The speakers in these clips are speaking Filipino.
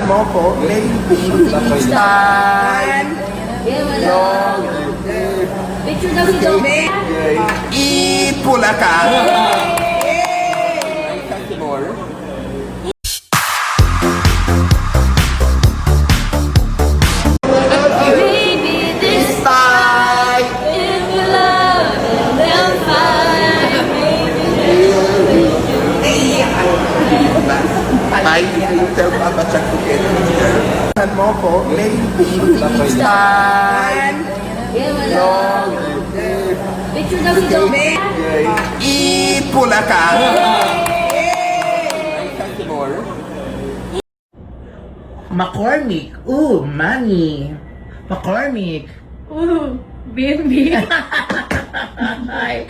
Mo po, lady. Stand. Picture daw si Dobe. Ipula ka. More. Baby, this time, if you love it, then fine. Hi, tell Papa Chuck to get here. Stand mo po, lady. Stand. Picture daw si Dobe. Ipula ka. More. McCormick. Ooh, money. McCormick. Ooh, BNB. Ay,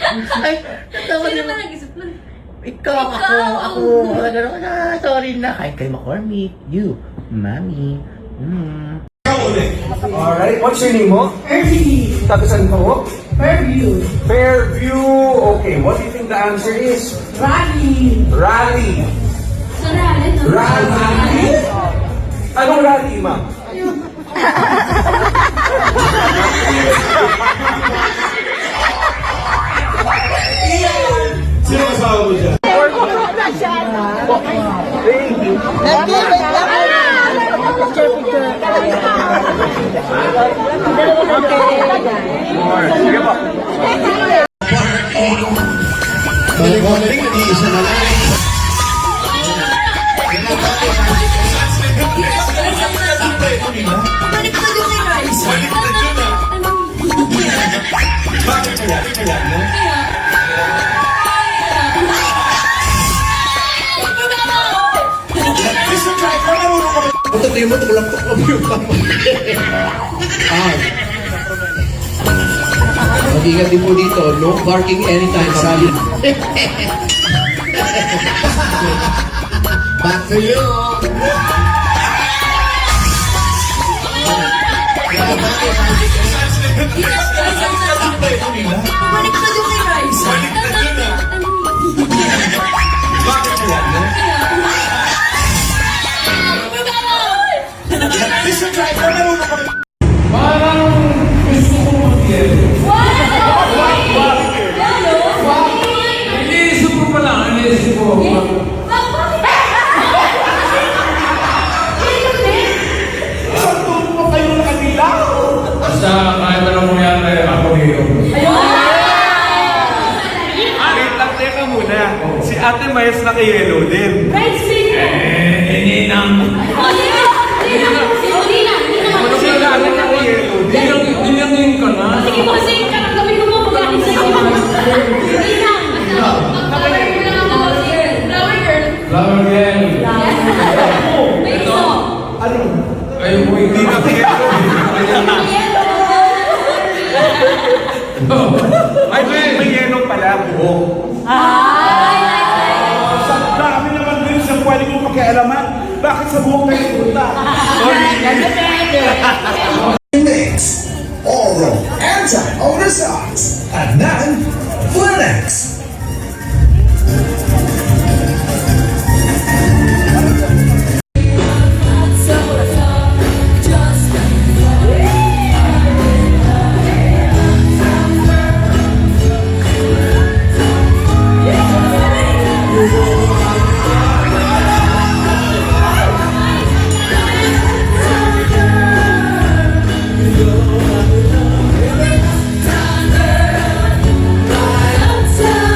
natawa Sino naman. ba nag-isip nun? Ikaw, ako. Sorry na. Kay McCormick. You, mommy. Alright, what's your name mo? Fairview. Taga saan ka mo? Fairview. Fairview. Okay, what do you think the answer is? Rally. Rally. Sa rally, no? Rally? Anong rally, ma'am? Sino kasama mo dyan? Sige po. Balik-balik, nag-iisa na lang. Punta tayo mo, tukulang ko yung pamangkin. Mag-ingat din po dito, no barking anytime, sabi. Back to you. Iniisip ko pa lang, iniisip ko. Basta kahit anong mangyari, ako dito. Wait lang, teka muna. Si Ate Mayes naka-yellow din. Ininang. Ano si Ate naka-yellow din? Dinangin ka na. Sige po, sige ka lang. Gawin ko mo pag-akin sa'yo. Hindi lang. Flower girl lang ako. Flower girl. Flower girl. May iso. Ay, hindi ka yellow. Ay, may yellow pala, buhok. Sa dami naman din sa pwede kong pakialaman. Bakit sa buhok kayo punta? Sorry. Mix, oral, anti-odor socks, Adnan Flenex. Time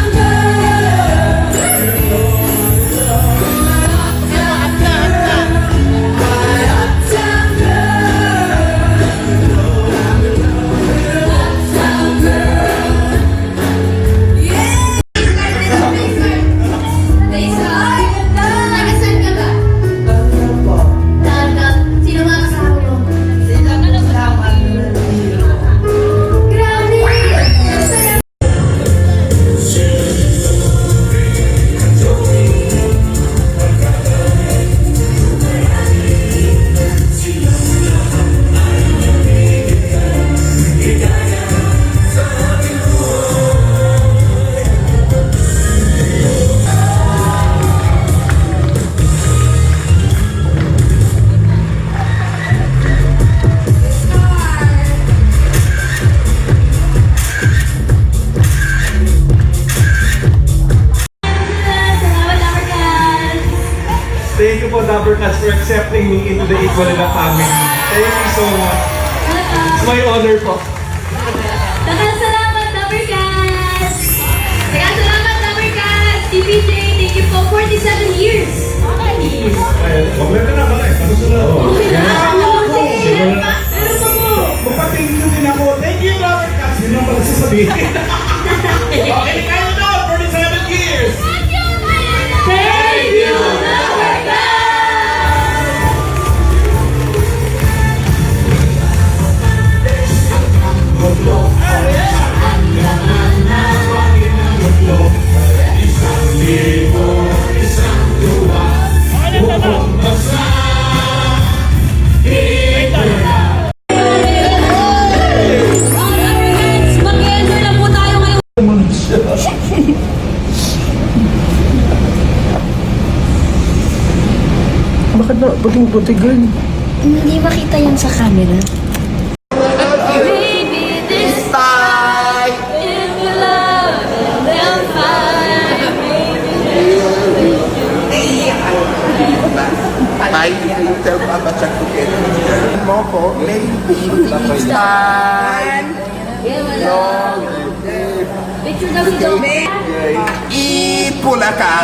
accepting me into the Equalina family. Thank you so much. It's my honor po. Salamat, Lovercats! Salamat, Lovercats! TPJ, thank you for 47 years! Okay. Kompleto na pala eh. Ano sila? Meron pa po! Magpa-thank you din ako. Thank you, Robert Katz. Yun lang pala sasabihin. Okay, kayo na. 47 years. Thank you, Lovercats! Mag-enjoy lang po tayo ngayon. Bakit na puting-putigan? Hindi makita yan sa camera. Baby, this time, if you love, then fine. Ay, you tell Papa Chuck to get me. Mo ko, maybe this time. Picture daw si Dom. Ipula ka.